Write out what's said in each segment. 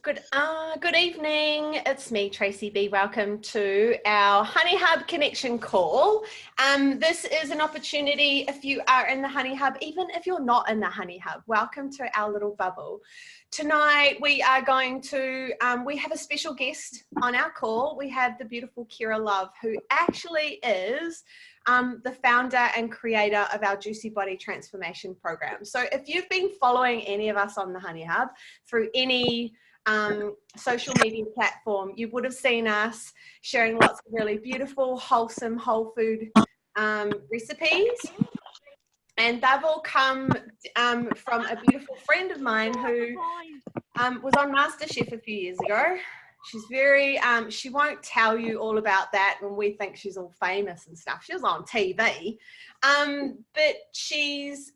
Good evening. It's me, Tracy B. Welcome to our Honey Hub Connection call. This is an opportunity if you are in the Honey Hub, even if you're not in the Honey Hub, welcome to our little bubble. Tonight we are going to, we have a special guest on our call. We have the beautiful Kira Love, who actually is the founder and creator of our Juicy Body Transformation Program. So if you've been following any of us on the Honey Hub through any social media platform, you would have seen us sharing lots of really beautiful, wholesome, whole food recipes. And they've all come from a beautiful friend of mine who was on MasterChef a few years ago. She's very, she won't tell you all about that when we think she's all famous and stuff. She was on TV. But she's,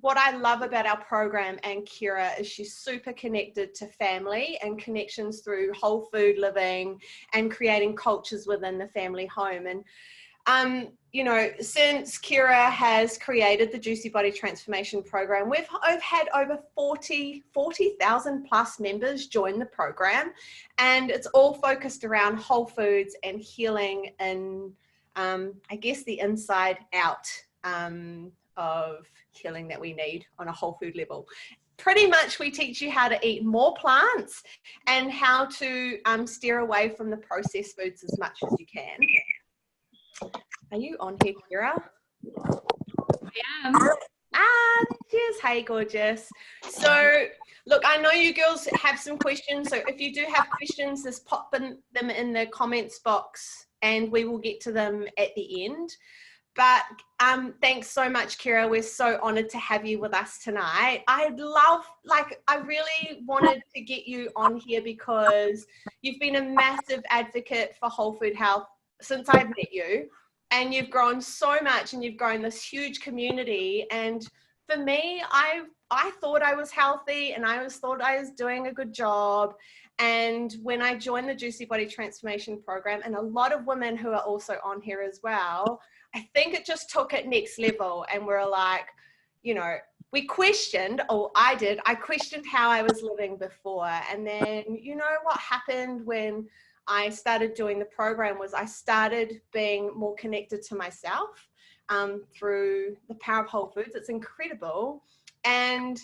what I love about our program and Kira is she's super connected to family and connections through whole food living and creating cultures within the family home. And you know, since Kira has created the Juicy Body Transformation Program, we've had over 40,000 plus members join the program, and it's all focused around whole foods and healing and I guess the inside out of healing that we need on a whole food level. Pretty much we teach you how to eat more plants and how to steer away from the processed foods as much as you can. Are you on here, Kira? I am. Cheers. Hey, gorgeous. So, look, I know you girls have some questions. So if you do have questions, just pop them in the comments box and we will get to them at the end. But thanks so much, Kira. We're so honored to have you with us tonight. I really wanted to get you on here because you've been a massive advocate for whole food health since I've met you. And you've grown so much and you've grown this huge community. And for me, I thought I was healthy and I thought I was doing a good job. And when I joined the Juicy Body Transformation Program, and a lot of women who are also on here as well, I think it just took it next level. And we're like, you know, we questioned, or I did, I questioned how I was living before. And then, you know, what happened when I started doing the program was I started being more connected to myself through the power of whole foods. It's incredible. And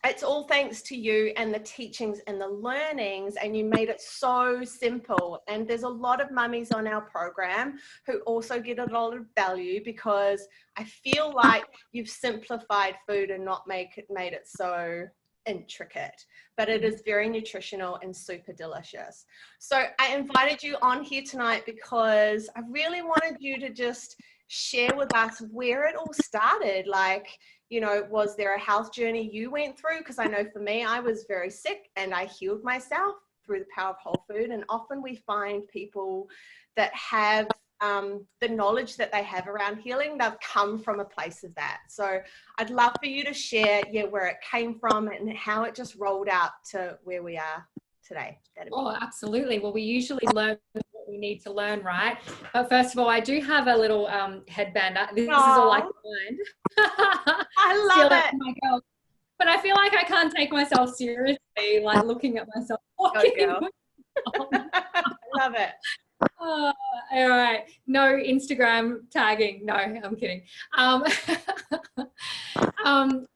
it's all thanks to you and the teachings and the learnings, and you made it so simple. And there's a lot of mummies on our program who also get a lot of value because I feel like you've simplified food and not made it so intricate, but it is very nutritional and super delicious. So I invited you on here tonight because I really wanted you to just share with us where it all started. Like, you know, was there a health journey you went through? Because I know for me, I was very sick and I healed myself through the power of whole food. And often we find people that have the knowledge that they have around healing, they've come from a place of that. So I'd love for you to share, where it came from and how it just rolled out to where we are today. Oh, absolutely. Well, we usually learn what we need to learn, right? But first of all, I do have a little headband. This is all I can find. I love it. My girl. But I feel like I can't take myself seriously, like looking at myself. Go, girl. I love it. Oh, all right. No Instagram tagging. No, I'm kidding.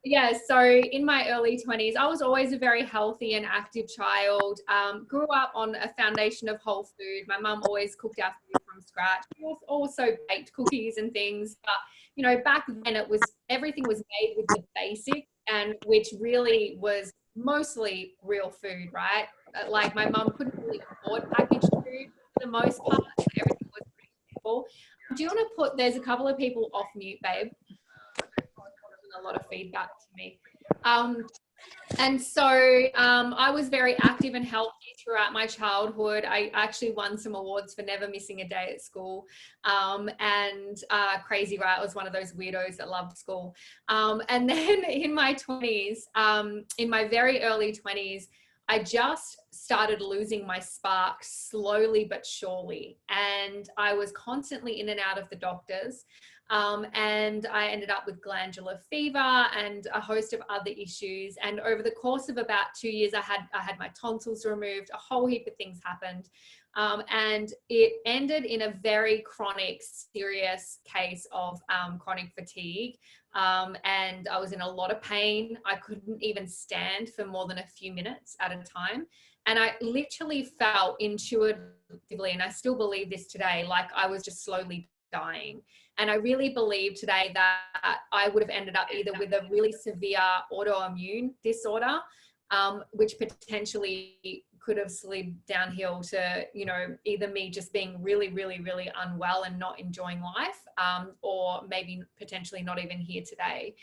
Yeah, so in my early 20s, I was always a very healthy and active child. Grew up on a foundation of whole food. My mum always cooked our food from scratch. She also baked cookies and things. But, you know, back then everything was made with the basics, and which really was mostly real food, right? Like my mum couldn't really afford packaged food. For the most part, everything was pretty simple. Do you want to put, there's a couple of people off mute, babe. A lot of feedback to me. And so I was very active and healthy throughout my childhood. I actually won some awards for never missing a day at school. And crazy, right? I was one of those weirdos that loved school. And then in my 20s, in my very early 20s, I just started losing my spark slowly but surely. And I was constantly in and out of the doctors. And I ended up with glandular fever and a host of other issues. And over the course of about 2 years, I had my tonsils removed, a whole heap of things happened. And it ended in a very chronic, serious case of chronic fatigue. And I was in a lot of pain. I couldn't even stand for more than a few minutes at a time. And I literally felt intuitively, and I still believe this today, like I was just slowly dying. And I really believe today that I would have ended up either with a really severe autoimmune disorder, which potentially could have slid downhill to, you know, either me just being really, really, really unwell and not enjoying life, or maybe potentially not even here today.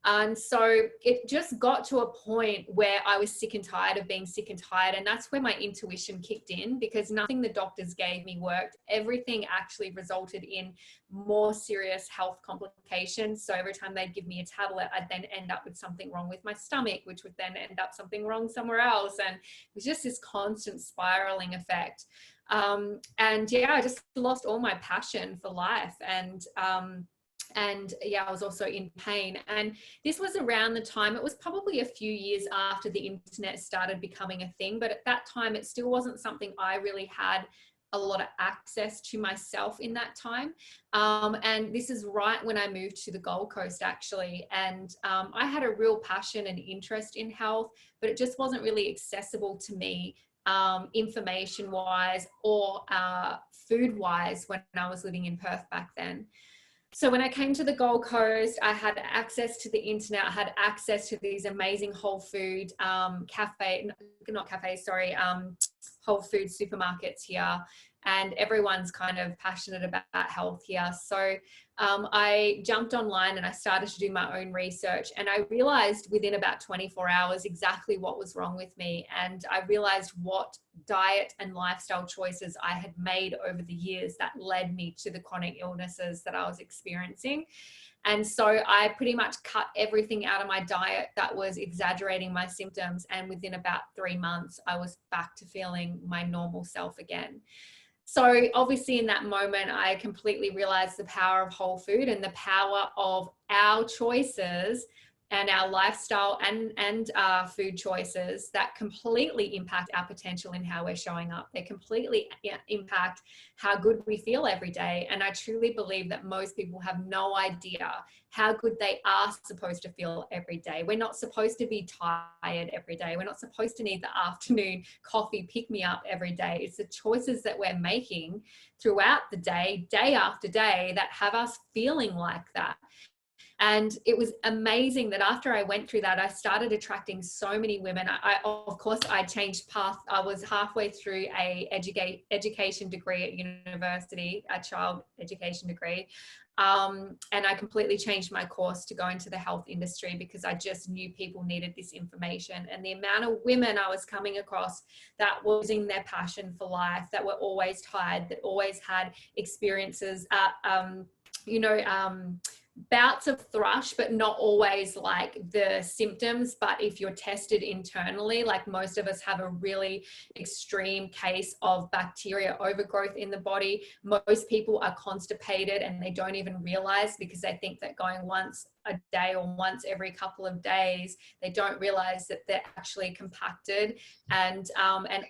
And so it just got to a point where I was sick and tired of being sick and tired. And that's where my intuition kicked in, because nothing the doctors gave me worked. Everything actually resulted in more serious health complications. So every time they'd give me a tablet, I'd then end up with something wrong with my stomach, which would then end up something wrong somewhere else. And it was just this constant spiraling effect. And yeah, I just lost all my passion for life. And yeah, I was also in pain. And this was around the time, it was probably a few years after the internet started becoming a thing, but at that time it still wasn't something I really had a lot of access to myself in that time. And this is right when I moved to the Gold Coast, actually. And I had a real passion and interest in health, but it just wasn't really accessible to me, information wise or food wise, when I was living in Perth back then. So when I came to the Gold Coast, I had access to the internet. I had access to these amazing whole food whole food supermarkets here. And everyone's kind of passionate about health here. So I jumped online and I started to do my own research. And I realized within about 24 hours exactly what was wrong with me. And I realized what diet and lifestyle choices I had made over the years that led me to the chronic illnesses that I was experiencing. And so I pretty much cut everything out of my diet that was exaggerating my symptoms. And within about 3 months, I was back to feeling my normal self again. So obviously in that moment, I completely realized the power of whole food and the power of our choices and our lifestyle and food choices that completely impact our potential in how we're showing up. They completely impact how good we feel every day. And I truly believe that most people have no idea how good they are supposed to feel every day. We're not supposed to be tired every day. We're not supposed to need the afternoon coffee pick me up every day. It's the choices that we're making throughout the day, day after day, that have us feeling like that. And it was amazing that after I went through that, I started attracting so many women. Of course, I changed path. I was halfway through a education degree at university, a child education degree. And I completely changed my course to go into the health industry because I just knew people needed this information. And the amount of women I was coming across that were losing their passion for life, that were always tired, that always had experiences, bouts of thrush, but not always like the symptoms. But if you're tested internally, like most of us have a really extreme case of bacteria overgrowth in the body. Most people are constipated and they don't even realize, because they think that going once a day or once every couple of days, they don't realize that they're actually compacted. And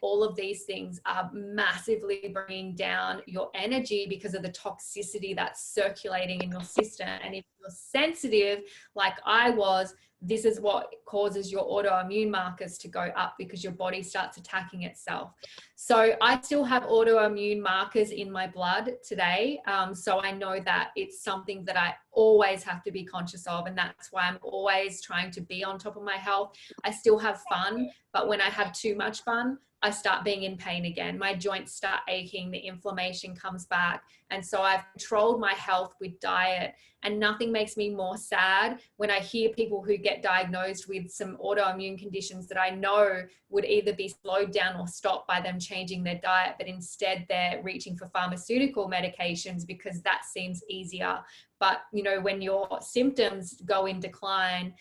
all of these things are massively bringing down your energy because of the toxicity that's circulating in your system. And if you're sensitive, like I was, this is what causes your autoimmune markers to go up, because your body starts attacking itself. So I still have autoimmune markers in my blood today. So I know that it's something that I always have to be conscious of. And that's why I'm always trying to be on top of my health. I still have fun, but when I have too much fun, I start being in pain again. My joints start aching, the inflammation comes back. And so I've controlled my health with diet. And nothing makes me more sad when I hear people who get diagnosed with some autoimmune conditions that I know would either be slowed down or stopped by them changing their diet, but instead they're reaching for pharmaceutical medications because that seems easier. But, you know, when your symptoms go in decline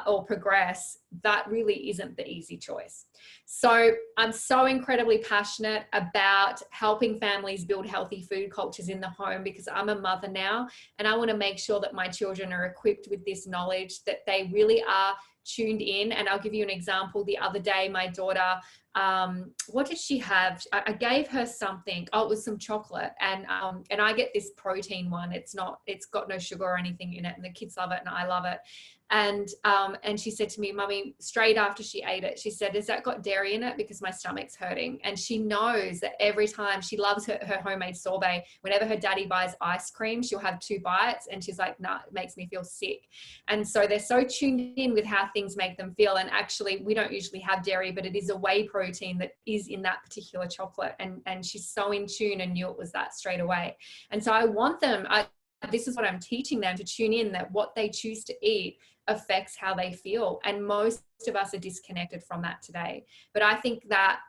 or progress, that really isn't the easy choice. So I'm so incredibly passionate about helping families build healthy food cultures in the home, because I'm a mother now, and I want to make sure that my children are equipped with this knowledge, that they really are tuned in. And I'll give you an example. The other day, my daughter, what did she have? I gave her something. Oh, it was some chocolate, and I get this protein one. It's got no sugar or anything in it, and the kids love it, and I love it. And she said to me, Mummy, straight after she ate it, she said, has that got dairy in it? Because my stomach's hurting. And she knows that every time, she loves her homemade sorbet. Whenever her daddy buys ice cream, she'll have 2 bites, and she's like, nah, it makes me feel sick. And so they're so tuned in with how things make them feel. And actually, we don't usually have dairy, but it is a whey protein that is in that particular chocolate. And she's so in tune and knew it was that straight away. And so I want them, this is what I'm teaching them, to tune in, that what they choose to eat affects how they feel. And most of us are disconnected from that today. But I think that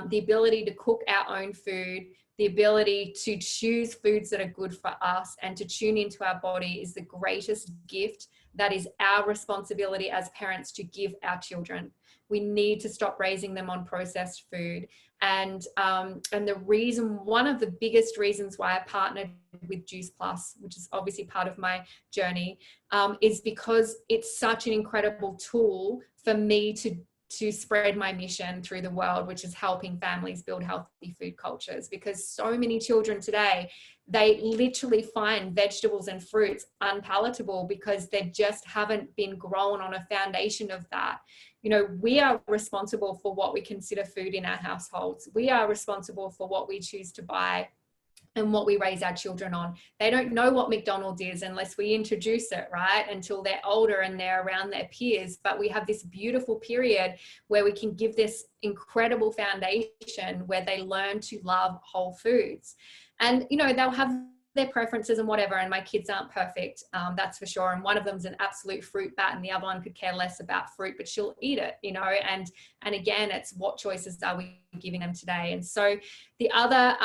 the ability to cook our own food, the ability to choose foods that are good for us, and to tune into our body is the greatest gift that is our responsibility as parents to give our children. We need to stop raising them on processed food. And one of the biggest reasons why I partnered with Juice Plus, which is obviously part of my journey, is because it's such an incredible tool for me to spread my mission through the world, which is helping families build healthy food cultures. Because so many children today, they literally find vegetables and fruits unpalatable because they just haven't been grown on a foundation of that. You know, we are responsible for what we consider food in our households. We are responsible for what we choose to buy and what we raise our children on. They don't know what McDonald's is unless we introduce it, right? Until they're older and they're around their peers. But we have this beautiful period where we can give this incredible foundation where they learn to love whole foods. And, you know, they'll have their preferences and whatever, and my kids aren't perfect, that's for sure. And one of them's an absolute fruit bat, and the other one could care less about fruit, but she'll eat it, you know. And again, it's what choices are we giving them today? And so the other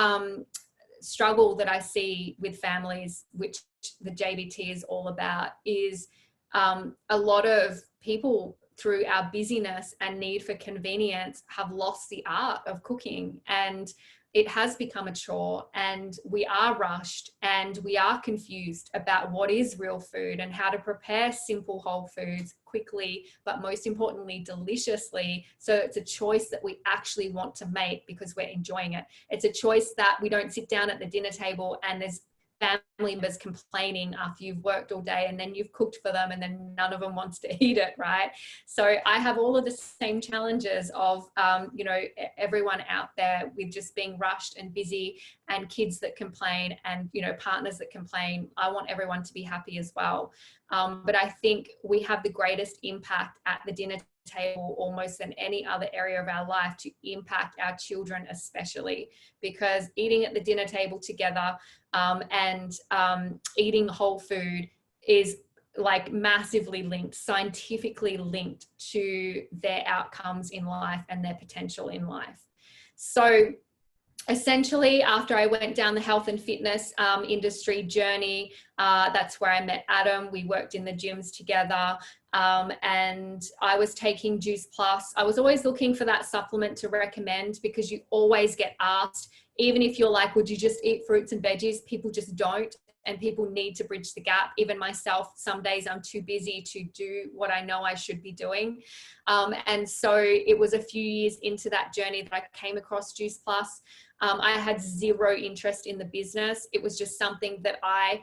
struggle that I see with families, which the JBT is all about, is a lot of people, through our busyness and need for convenience, have lost the art of cooking. And it has become a chore, and we are rushed, and we are confused about what is real food and how to prepare simple whole foods quickly, but most importantly, deliciously. So it's a choice that we actually want to make because we're enjoying it. It's a choice that we don't sit down at the dinner table and there's family members complaining after you've worked all day and then you've cooked for them and then none of them wants to eat it, right? So I have all of the same challenges of, you know, everyone out there with just being rushed and busy, and kids that complain, and, you know, partners that complain. I want everyone to be happy as well. But I think we have the greatest impact at the dinner table almost than any other area of our life to impact our children, especially because eating at the dinner table together and eating whole food is like massively linked, scientifically linked to their outcomes in life and their potential in life. So essentially, after I went down the health and fitness industry journey, that's where I met Adam. We worked in the gyms together, and I was taking Juice Plus. I was always looking for that supplement to recommend, because you always get asked, even if you're like, would you just eat fruits and veggies? People just don't. And people need to bridge the gap. Even myself, some days I'm too busy to do what I know I should be doing. And so it was a few years into that journey that I came across Juice Plus. I had zero interest in the business. It was just something that I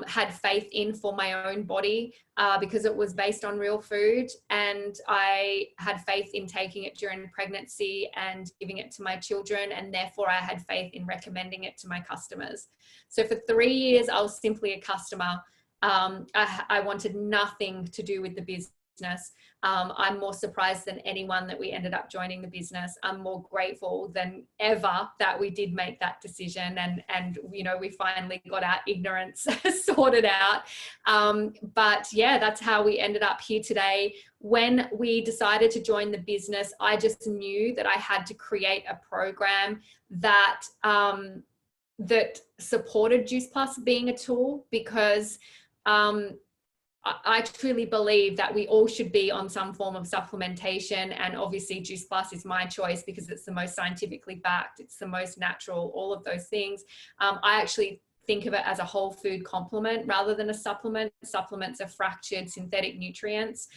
had faith in for my own body because it was based on real food, and I had faith in taking it during pregnancy and giving it to my children, and therefore I had faith in recommending it to my customers. So for 3 years I was simply a customer. I wanted nothing to do with the business. I'm more surprised than anyone that we ended up joining the business. I'm more grateful than ever that we did make that decision, and you know, we finally got our ignorance sorted out. But yeah, that's how we ended up here today. When we decided to join the business, I just knew that I had to create a program that that supported Juice Plus being a tool, because I truly believe that we all should be on some form of supplementation, and obviously Juice Plus is my choice because it's the most scientifically backed, it's the most natural, all of those things. I actually think of it as a whole food complement rather than a supplement. Supplements are fractured synthetic nutrients,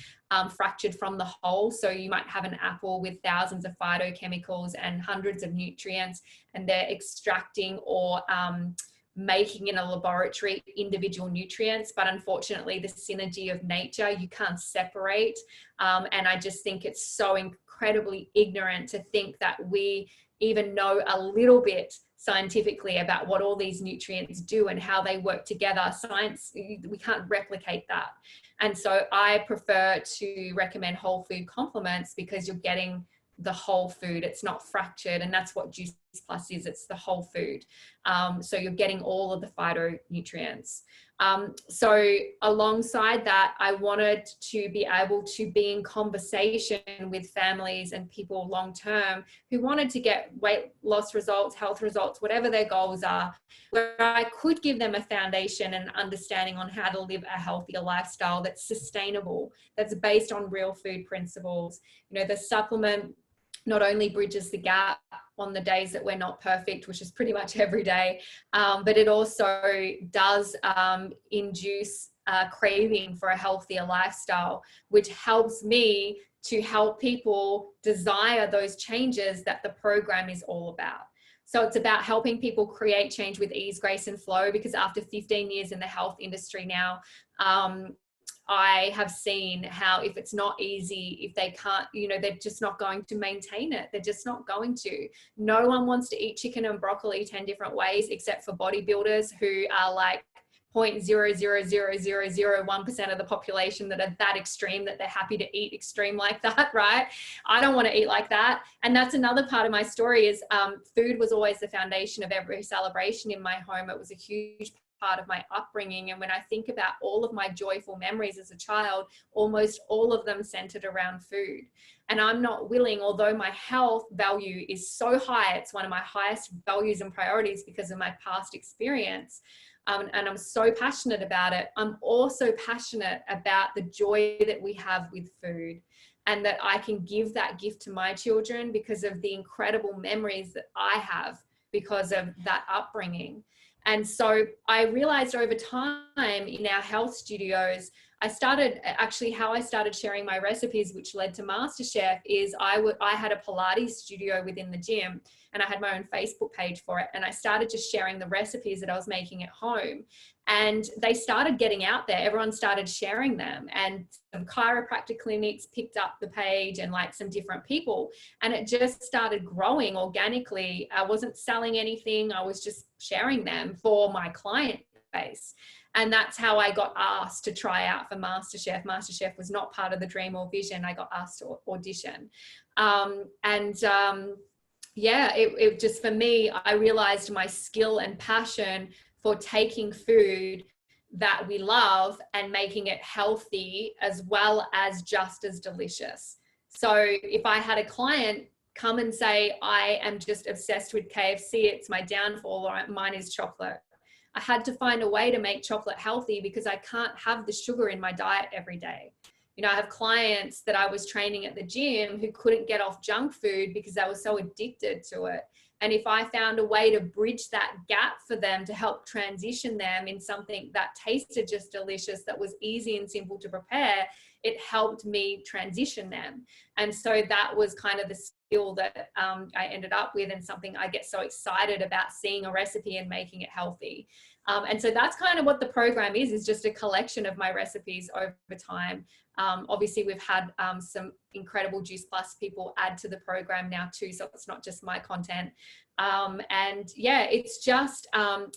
fractured from the whole. So you might have an apple with thousands of phytochemicals and hundreds of nutrients, and they're extracting or making in a laboratory individual nutrients, but unfortunately the synergy of nature you can't separate. And I just think it's so incredibly ignorant to think that we even know a little bit scientifically about what all these nutrients do and how they work together. Science, we can't replicate that. And so I prefer to recommend whole food complements because you're getting the whole food. It's not fractured, and that's what Juice Plus is. It's the whole food. So you're getting all of the phytonutrients. So alongside that, I wanted to be able to be in conversation with families and people long-term who wanted to get weight loss results, health results, whatever their goals are, where I could give them a foundation and understanding on how to live a healthier lifestyle that's sustainable, that's based on real food principles. You know, the supplement not only bridges the gap on the days that we're not perfect, which is pretty much every day, but it also does induce craving for a healthier lifestyle, which helps me to help people desire those changes that the program is all about. So it's about helping people create change with ease, grace, and flow, because after 15 years in the health industry now, I have seen how if it's not easy, if they can't, you know, they're just not going to maintain it. They're just not going to. No one wants to eat chicken and broccoli 10 different ways, except for bodybuilders who are like 0.00001% of the population that are that extreme that they're happy to eat extreme like that, right? I don't want to eat like that. And that's another part of my story is food was always the foundation of every celebration in my home. It was a huge part of my upbringing. And when I think about all of my joyful memories as a child, almost all of them centered around food. And I'm not willing, although my health value is so high, it's one of my highest values and priorities because of my past experience. And I'm so passionate about it. I'm also passionate about the joy that we have with food, and that I can give that gift to my children because of the incredible memories that I have because of that upbringing. And so I realized over time in our health studios, I started sharing my recipes, which led to MasterChef, is I had a Pilates studio within the gym, and I had my own Facebook page for it. And I started just sharing the recipes that I was making at home, and they started getting out there. Everyone started sharing them, and some chiropractic clinics picked up the page, and like some different people, and it just started growing organically. I wasn't selling anything. I was just sharing them for my client base. And that's how I got asked to try out for MasterChef. MasterChef was not part of the dream or vision. I got asked to audition. It just, for me, I realized my skill and passion for taking food that we love and making it healthy as well as just as delicious. So if I had a client come and say, I am just obsessed with KFC, it's my downfall, or mine is chocolate, I had to find a way to make chocolate healthy because I can't have the sugar in my diet every day. You know, I have clients that I was training at the gym who couldn't get off junk food because they were so addicted to it. And if I found a way to bridge that gap for them to help transition them in something that tasted just delicious, that was easy and simple to prepare, it helped me transition them. And so that was kind of the skill that I ended up with, and something I get so excited about, seeing a recipe and making it healthy. And so that's kind of what the program is just a collection of my recipes over time. Obviously, we've had some incredible Juice Plus people add to the program now too, so it's not just my content. And yeah, it's just,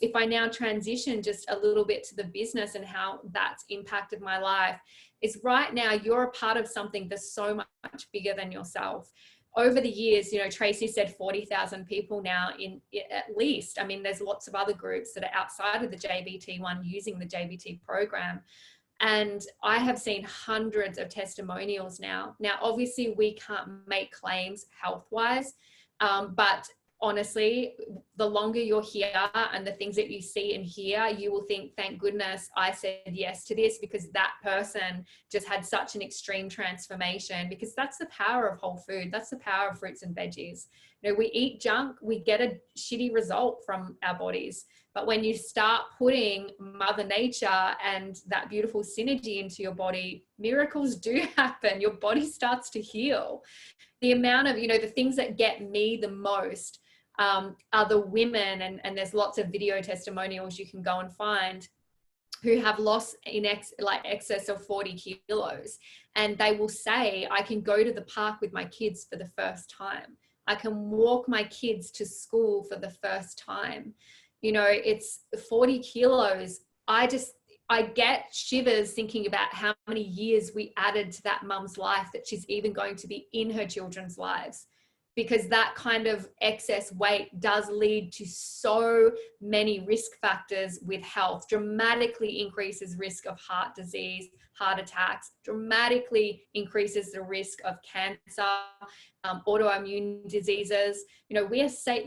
if I now transition just a little bit to the business and how that's impacted my life, is right now you're a part of something that's so much bigger than yourself. Over the years, you know, Tracy said 40,000 people now in at least. I mean, there's lots of other groups that are outside of the JBT one using the JBT program. And I have seen hundreds of testimonials now. Now, obviously, we can't make claims health-wise, but honestly, the longer you're here and the things that you see and hear, you will think, thank goodness I said yes to this, because that person just had such an extreme transformation. Because that's the power of whole food. That's the power of fruits and veggies. You know, we eat junk, we get a shitty result from our bodies. But when you start putting Mother Nature and that beautiful synergy into your body, miracles do happen. Your body starts to heal. The amount of, you know, the things that get me the most are the women, and there's lots of video testimonials you can go and find, who have lost in excess of 40 kilos. And they will say, I can go to the park with my kids for the first time. I can walk my kids to school for the first time. You know, it's 40 kilos. I get shivers thinking about how many years we added to that mum's life, that she's even going to be in her children's lives, because that kind of excess weight does lead to so many risk factors with health. Dramatically increases risk of heart disease, heart attacks, dramatically increases the risk of cancer, autoimmune diseases. You know,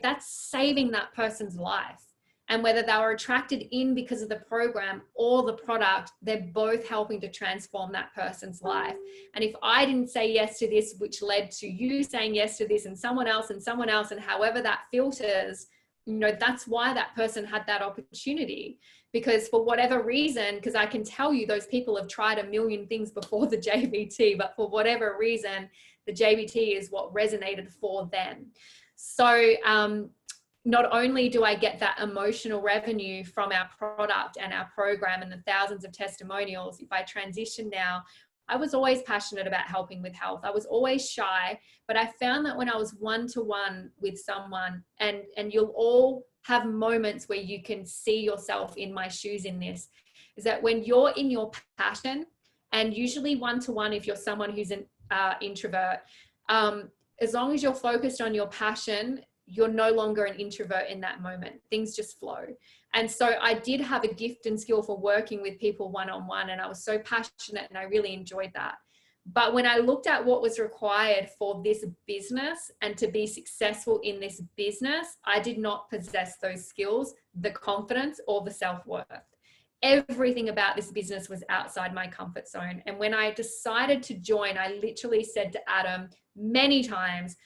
that's saving that person's life. And whether they were attracted in because of the program or the product, they're both helping to transform that person's life. And if I didn't say yes to this, which led to you saying yes to this, and someone else, and however that filters, you know, that's why that person had that opportunity. Because for whatever reason, because I can tell you those people have tried a million things before the JBT, but for whatever reason, the JBT is what resonated for them. So, not only do I get that emotional revenue from our product and our program and the thousands of testimonials, if I transition now, I was always passionate about helping with health. I was always shy, but I found that when I was one-to-one with someone, and you'll all have moments where you can see yourself in my shoes in this, is that when you're in your passion, and usually one-to-one, if you're someone who's an introvert, as long as you're focused on your passion, you're no longer an introvert in that moment. Things just flow. And so I did have a gift and skill for working with people one-on-one, and I was so passionate and I really enjoyed that. But when I looked at what was required for this business and to be successful in this business, I did not possess those skills, the confidence, or the self-worth. Everything about this business was outside my comfort zone. And when I decided to join, I literally said to Adam many times,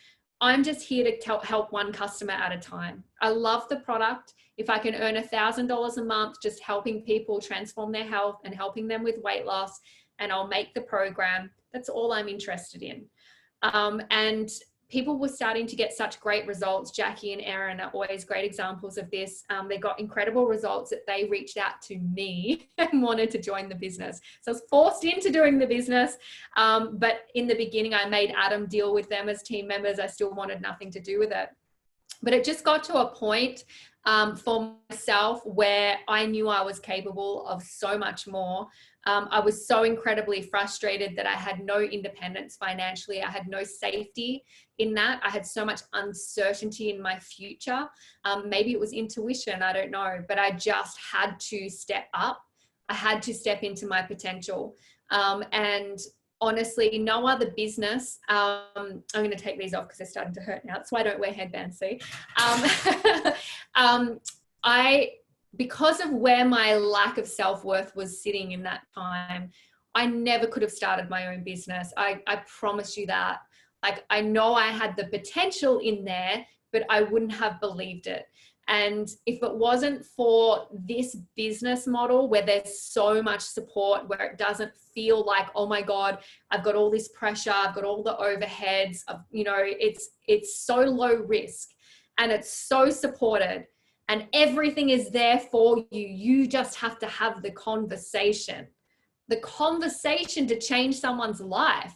I'm just here to help one customer at a time. I love the product. If I can earn $1,000 a month just helping people transform their health and helping them with weight loss, and I'll make the program, that's all I'm interested in. And people were starting to get such great results. Jackie and Erin are always great examples of this. They got incredible results that they reached out to me and wanted to join the business. So I was forced into doing the business. But in the beginning, I made Adam deal with them as team members. I still wanted nothing to do with it. But it just got to a point for myself where I knew I was capable of so much more. I was so incredibly frustrated that I had no independence financially. I had no safety in that. I had so much uncertainty in my future. Maybe it was intuition, I don't know, but I just had to step up. I had to step into my potential. And honestly, no other business, I'm going to take these off because they're starting to hurt now. That's why I don't wear headbands, see? Because of where my lack of self-worth was sitting in that time, I never could have started my own business. I promise you that. Like, I know I had the potential in there, but I wouldn't have believed it. And if it wasn't for this business model where there's so much support, where it doesn't feel like, oh my God, I've got all this pressure, I've got all the overheads, you know, it's so low risk and it's so supported. And everything is there for you. You just have to have the conversation to change someone's life.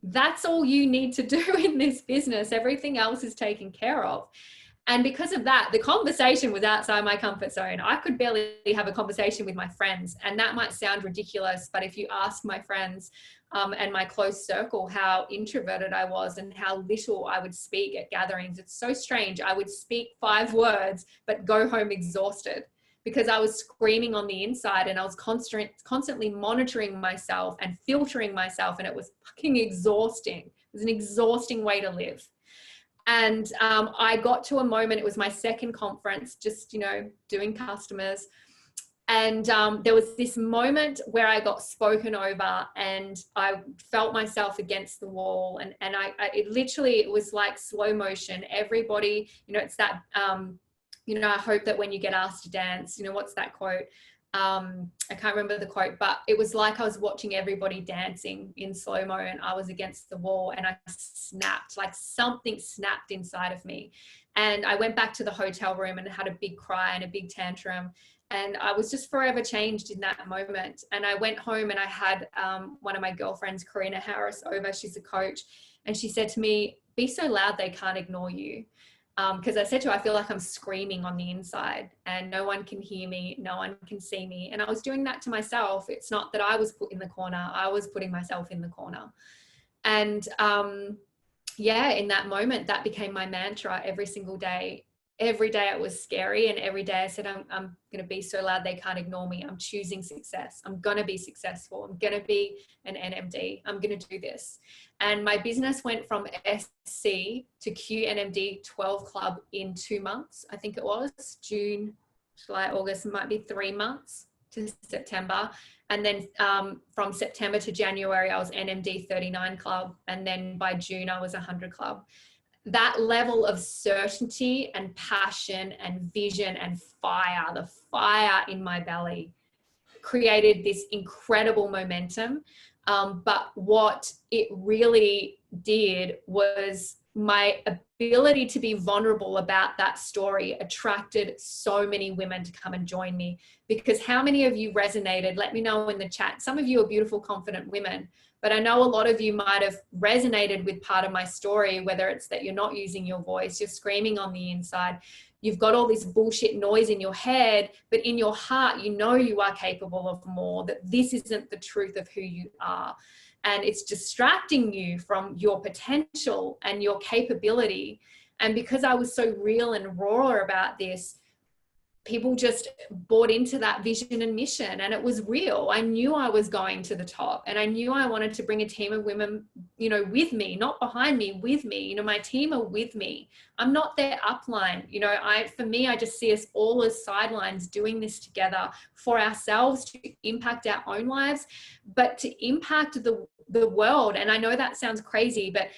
That's all you need to do in this business. Everything else is taken care of. And because of that, the conversation was outside my comfort zone. I could barely have a conversation with my friends. And that might sound ridiculous, but if you ask my friends and my close circle how introverted I was and how little I would speak at gatherings, it's so strange. I would speak 5 words, but go home exhausted because I was screaming on the inside, and I was constantly monitoring myself and filtering myself. And it was fucking exhausting. It was an exhausting way to live. And I got to a moment, it was my second conference, just, you know, doing customers. And there was this moment where I got spoken over and I felt myself against the wall. And it literally, it was like slow motion. Everybody, you know, it's that, you know, I hope that when you get asked to dance, you know, what's that quote? I can't remember the quote, but it was like I was watching everybody dancing in slow-mo and I was against the wall and I snapped, like something snapped inside of me. And I went back to the hotel room and had a big cry and a big tantrum. And I was just forever changed in that moment. And I went home and I had one of my girlfriends, Karina Harris, over. She's a coach. And she said to me, be so loud they can't ignore you. Because I said to her, I feel like I'm screaming on the inside and no one can hear me, no one can see me. And I was doing that to myself. It's not that I was put in the corner, I was putting myself in the corner. And yeah, in that moment, that became my mantra every single day. Every day it was scary, and every day I said, I'm going to be so loud they can't ignore me. I'm choosing success. I'm going to be successful. I'm going to be an NMD. I'm going to do this. And my business went from SC to QNMD 12 Club in 2 months. I think it was June, July, August, it might be 3 months to September. And then from September to January, I was NMD 39 Club. And then by June, I was 100 Club. That level of certainty and passion and vision and fire, the fire in my belly, created this incredible momentum. But what it really did was my ability to be vulnerable about that story attracted so many women to come and join me. Because how many of you resonated? Let me know in the chat. Some of you are beautiful, confident women, but I know a lot of you might have resonated with part of my story, whether it's that you're not using your voice, you're screaming on the inside, you've got all this bullshit noise in your head, but in your heart, you know you are capable of more, that this isn't the truth of who you are. And it's distracting you from your potential and your capability. And because I was so real and raw about this, people just bought into that vision and mission, and it was real. I knew I was going to the top, and I knew I wanted to bring a team of women, you know, with me, not behind me, with me. You know, my team are with me. I'm not their upline. You know, for me, I just see us all as sidelines doing this together for ourselves to impact our own lives, but to impact the world. And I know that sounds crazy, but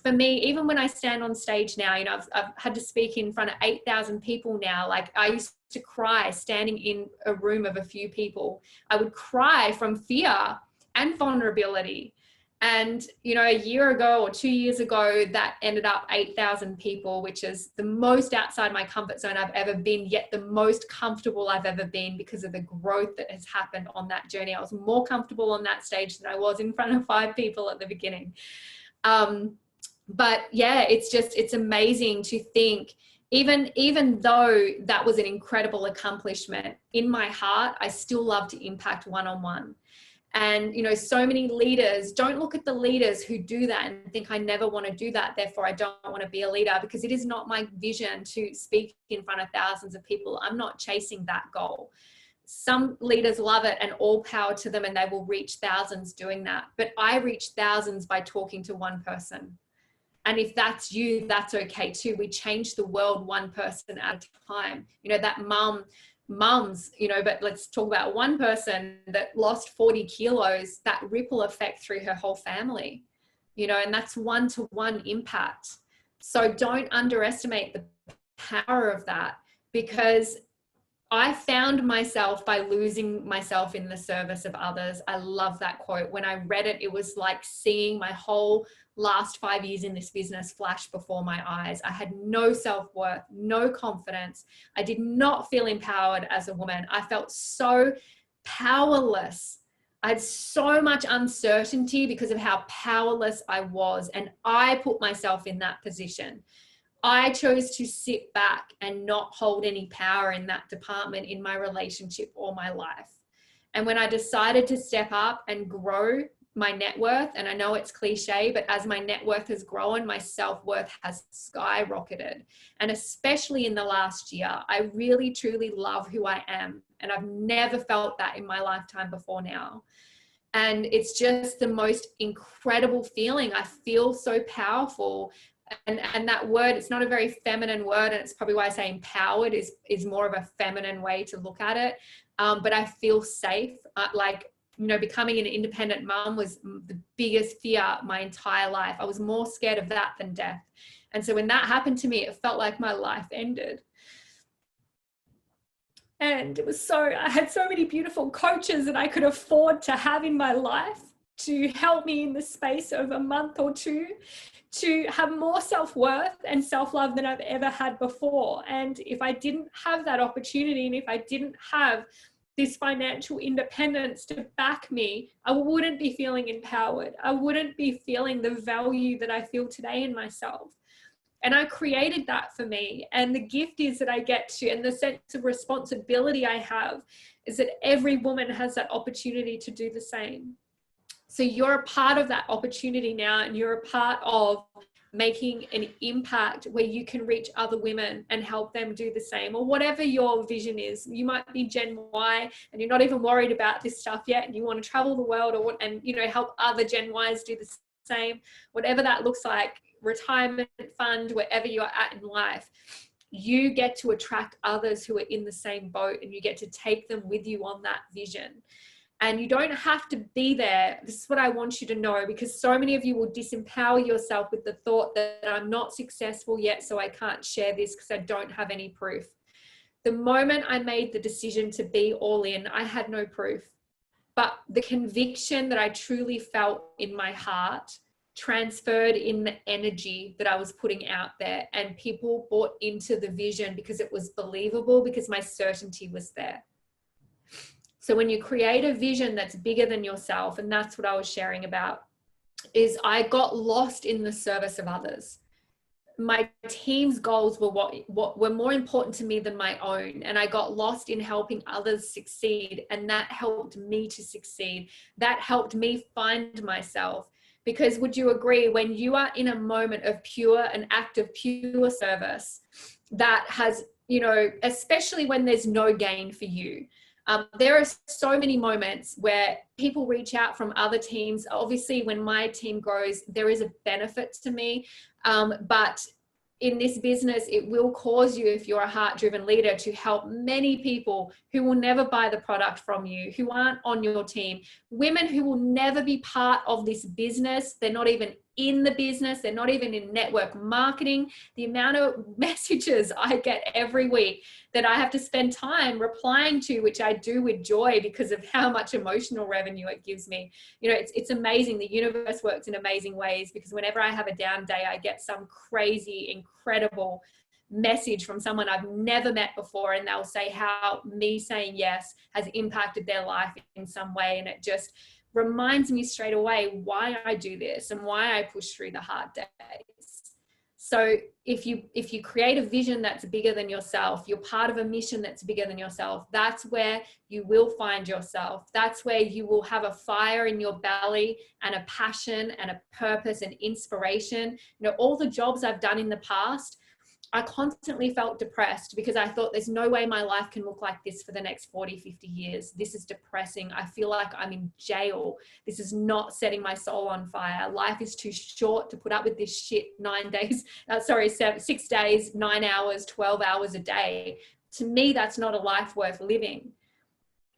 for me, even when I stand on stage now, you know, I've had to speak in front of 8,000 people now. Like, I used to cry standing in a room of a few people. I would cry from fear and vulnerability. And, you know, a year ago or 2 years ago, that ended up 8,000 people, which is the most outside my comfort zone I've ever been, yet the most comfortable I've ever been because of the growth that has happened on that journey. I was more comfortable on that stage than I was in front of 5 people at the beginning. But yeah, it's amazing to think, even though that was an incredible accomplishment, in my heart, I still love to impact one-on-one. And, you know, so many leaders don't look at the leaders who do that and think, I never want to do that, therefore I don't want to be a leader, because it is not my vision to speak in front of thousands of people. I'm not chasing that goal. Some leaders love it, and all power to them, and they will reach thousands doing that. But I reach thousands by talking to one person. And if that's you, that's okay too. We change the world one person at a time. You know, that mums, you know, but let's talk about one person that lost 40 kilos, that ripple effect through her whole family, you know, and that's one-to-one impact. So don't underestimate the power of that, because I found myself by losing myself in the service of others. I love that quote. When I read it, it was like seeing my whole last 5 years in this business flash before my eyes. I had no self-worth, no confidence. I did not feel empowered as a woman. I felt so powerless. I had so much uncertainty because of how powerless I was. And I put myself in that position. I chose to sit back and not hold any power in that department in my relationship or my life. And when I decided to step up and grow my net worth, and I know it's cliche, but as my net worth has grown, my self-worth has skyrocketed. And especially in the last year, I really, truly love who I am. And I've never felt that in my lifetime before now. And it's just the most incredible feeling. I feel so powerful. And that word, it's not a very feminine word, and it's probably why I say empowered is more of a feminine way to look at it. But I feel safe. Like, you know, becoming an independent mum was the biggest fear my entire life. I was more scared of that than death. And so when that happened to me, it felt like my life ended. And it was I had so many beautiful coaches that I could afford to have in my life to help me in the space of a month or two to have more self-worth and self-love than I've ever had before. And if I didn't have that opportunity, and if I didn't have this financial independence to back me, I wouldn't be feeling empowered. I wouldn't be feeling the value that I feel today in myself. And I created that for me. And the gift is that I get to, and the sense of responsibility I have is that every woman has that opportunity to do the same. So you're a part of that opportunity now, and you're a part of making an impact where you can reach other women and help them do the same, or whatever your vision is. You might be Gen Y and you're not even worried about this stuff yet, and you want to travel the world and you know, help other Gen Ys do the same, whatever that looks like, retirement fund, wherever you're at in life. You get to attract others who are in the same boat, and you get to take them with you on that vision. And you don't have to be there. This is what I want you to know, because so many of you will disempower yourself with the thought that I'm not successful yet, so I can't share this because I don't have any proof. The moment I made the decision to be all in, I had no proof. But the conviction that I truly felt in my heart transferred in the energy that I was putting out there, and people bought into the vision because it was believable, because my certainty was there. So when you create a vision that's bigger than yourself, and that's what I was sharing about, is I got lost in the service of others. My team's goals were what were more important to me than my own. And I got lost in helping others succeed. And that helped me to succeed. That helped me find myself. Because would you agree, when you are in a moment of an act of pure service that has, you know, especially when there's no gain for you, there are so many moments where people reach out from other teams. Obviously, when my team grows, there is a benefit to me. But in this business, it will cause you, if you're a heart-driven leader, to help many people who will never buy the product from you, who aren't on your team, women who will never be part of this business. They're not even in the business. They're not even in network marketing. The amount of messages I get every week that I have to spend time replying to, which I do with joy because of how much emotional revenue it gives me. You know, it's amazing. The universe works in amazing ways, because whenever I have a down day, I get some crazy, incredible message from someone I've never met before, and they'll say how me saying yes has impacted their life in some way. And it just reminds me straight away why I do this and why I push through the hard days. So if you create a vision that's bigger than yourself, you're part of a mission that's bigger than yourself, that's where you will find yourself. That's where you will have a fire in your belly and a passion and a purpose and inspiration. You know, all the jobs I've done in the past, I constantly felt depressed because I thought there's no way my life can look like this for the next 40, 50 years. This is depressing. I feel like I'm in jail. This is not setting my soul on fire. Life is too short to put up with this shit 6 days, 9 hours, 12 hours a day. To me, that's not a life worth living.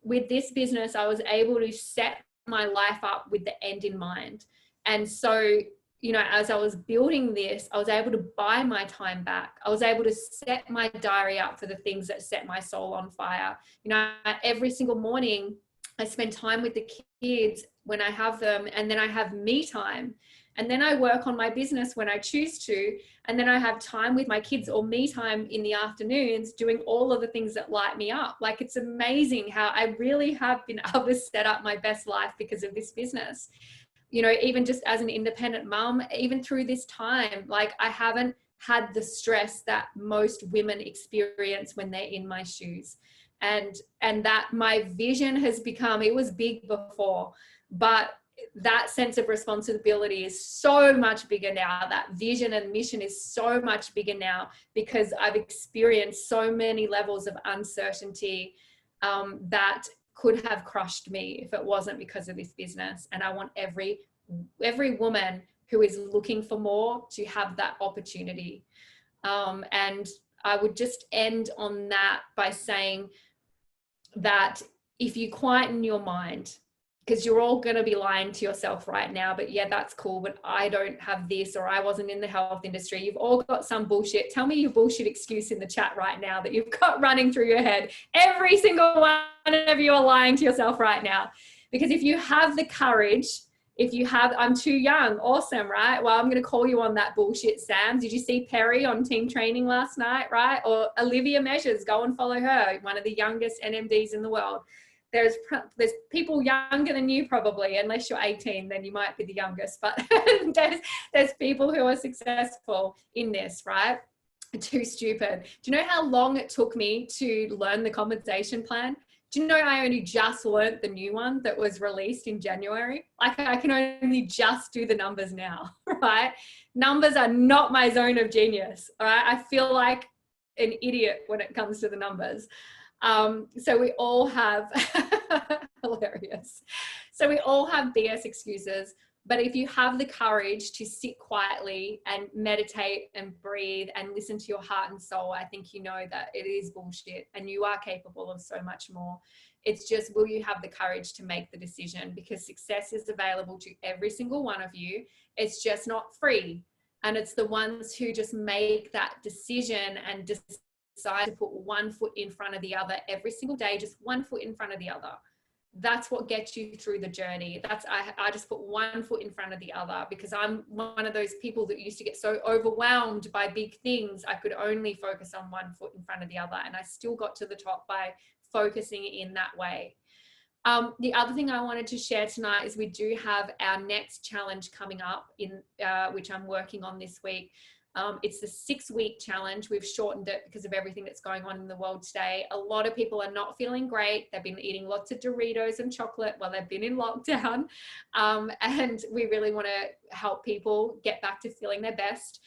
With this business, I was able to set my life up with the end in mind. And so, you know, as I was building this, I was able to buy my time back. I was able to set my diary up for the things that set my soul on fire. You know, every single morning I spend time with the kids when I have them, and then I have me time. And then I work on my business when I choose to. And then I have time with my kids, or me time in the afternoons, doing all of the things that light me up. Like, it's amazing how I really have been able to set up my best life because of this business. You know, even just as an independent mum, even through this time, like, I haven't had the stress that most women experience when they're in my shoes. And that my vision has become, it was big before, but that sense of responsibility is so much bigger now. That vision and mission is so much bigger now because I've experienced so many levels of uncertainty that could have crushed me if it wasn't because of this business. And I want every woman who is looking for more to have that opportunity. And I would just end on that by saying that if you quieten your mind, because you're all going to be lying to yourself right now, but yeah, that's cool, but I don't have this, or I wasn't in the health industry. You've all got some bullshit. Tell me your bullshit excuse in the chat right now that you've got running through your head. Every single one of you are lying to yourself right now. Because if you have the courage, if you have, I'm too young, awesome, right? Well, I'm going to call you on that bullshit, Sam. Did you see Perry on team training last night, right? Or Olivia Measures, go and follow her, one of the youngest NMDs in the world. There's people younger than you probably, unless you're 18, then you might be the youngest, but there's people who are successful in this, right? Too stupid. Do you know how long it took me to learn the compensation plan? Do you know I only just learned the new one that was released in January? Like I can only just do the numbers now, right? Numbers are not my zone of genius, all right? I feel like an idiot when it comes to the numbers. So we all have, hilarious. So we all have BS excuses, but if you have the courage to sit quietly and meditate and breathe and listen to your heart and soul, I think you know that it is bullshit and you are capable of so much more. It's just, will you have the courage to make the decision? Because success is available to every single one of you. It's just not free. And it's the ones who just make that decision and decide to put one foot in front of the other every single day, just one foot in front of the other. That's what gets you through the journey. I just put one foot in front of the other because I'm one of those people that used to get so overwhelmed by big things. I could only focus on one foot in front of the other, and I still got to the top by focusing in that way. The other thing I wanted to share tonight is we do have our next challenge coming up in which I'm working on this week. It's the 6-week challenge. We've shortened it because of everything that's going on in the world today. A lot of people are not feeling great. They've been eating lots of Doritos and chocolate while they've been in lockdown. And we really want to help people get back to feeling their best.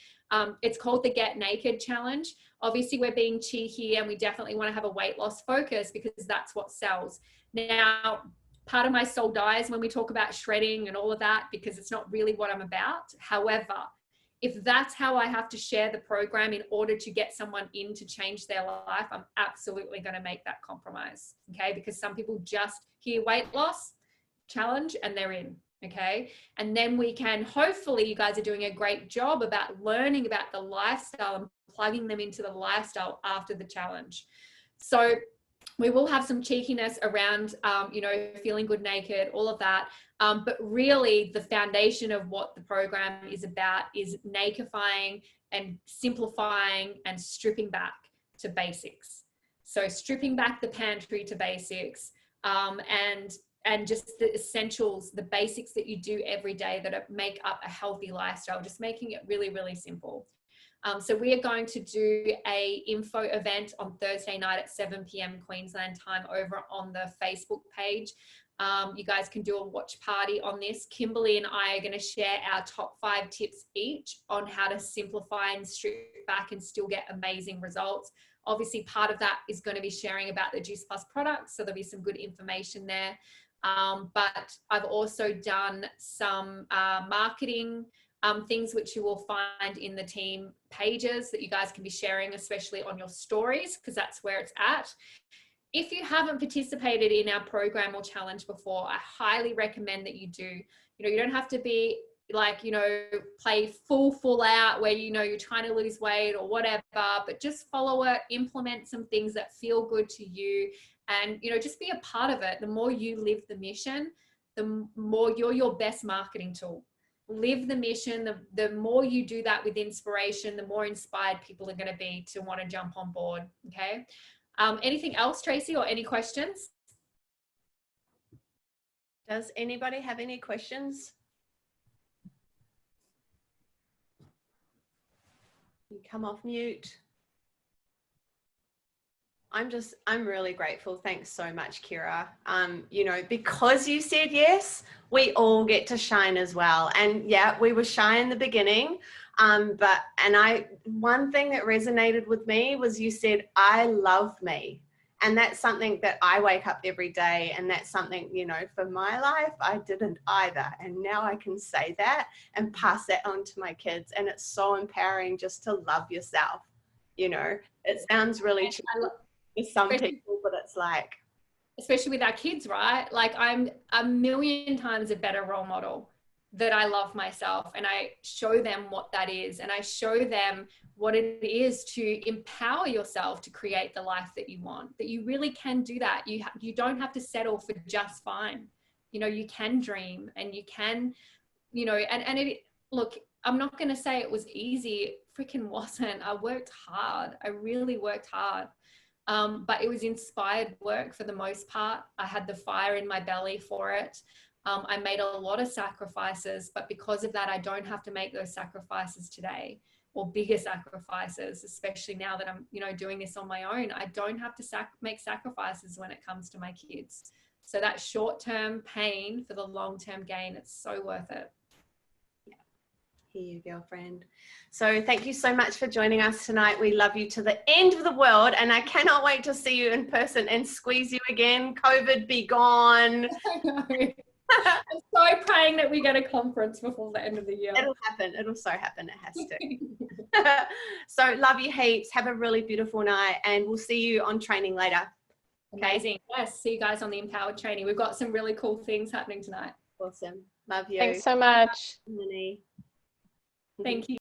It's called the Get Naked Challenge. Obviously, we're being cheeky and we definitely want to have a weight loss focus because that's what sells. Now, part of my soul dies when we talk about shredding and all of that because it's not really what I'm about. However, if that's how I have to share the program in order to get someone in to change their life, I'm absolutely going to make that compromise, okay? Because some people just hear weight loss challenge and they're in, okay? And then we can, hopefully you guys are doing a great job about learning about the lifestyle and plugging them into the lifestyle after the challenge. So we will have some cheekiness around, feeling good naked, all of that. But really the foundation of what the program is about is nakifying and simplifying and stripping back to basics. So stripping back the pantry to basics, and just the essentials, the basics that you do every day that make up a healthy lifestyle, just making it really, really simple. So we are going to do a info event on Thursday night at 7 p.m. Queensland time over on the Facebook page. You guys can do a watch party on this. Kimberly and I are going to share our top 5 tips each on how to simplify and strip back and still get amazing results. Obviously, part of that is going to be sharing about the Juice Plus products, so there'll be some good information there. But I've also done some marketing things which you will find in the team pages that you guys can be sharing, especially on your stories, because that's where it's at. If you haven't participated in our program or challenge before, I highly recommend that you do. You don't have to be like, play full out where, you're trying to lose weight or whatever, but just follow it, implement some things that feel good to you, and, just be a part of it. The more you live the mission, the more you're your best marketing tool. Live the mission. The more you do that with inspiration, the more inspired people are going to be to want to jump on board. Okay. Anything else, Tracy, or any questions? Does anybody have any questions? You come off mute. I'm really grateful. Thanks so much, Kira. Because you said yes, we all get to shine as well. And yeah, we were shy in the beginning. One thing that resonated with me was you said, I love me. And that's something that I wake up every day, and that's something, you know, for my life, I didn't either. And now I can say that and pass that on to my kids. And it's so empowering just to love yourself. You know, it sounds really cheesy to some people, but it's like, especially with our kids, right? Like I'm a million times a better role model that I love myself, and I show them what that is, and I show them what it is to empower yourself to create the life that you want, that you really can do that. You don't have to settle for just fine. You know, you can dream, and you can, you know, and it, look, I'm not going to say it was easy. It freaking wasn't. I worked hard. I really worked hard. But it was inspired work for the most part. I had the fire in my belly for it. I made a lot of sacrifices, but because of that, I don't have to make those sacrifices today, or bigger sacrifices, especially now that I'm, you know, doing this on my own. I don't have to make sacrifices when it comes to my kids. So that short-term pain for the long-term gain, it's so worth it. Hear you, girlfriend. So thank you so much for joining us tonight. We love you to the end of the world, and I cannot wait to see you in person and squeeze you again. COVID be gone. I know. I'm so praying that we get a conference before the end of the year. It'll happen. It'll so happen. It has to. So love you heaps. Have a really beautiful night, and we'll see you on training later. Okay? Amazing. Yes. See you guys on the Empowered Training. We've got some really cool things happening tonight. Awesome. Love you. Thanks so much. Minnie. Thank you.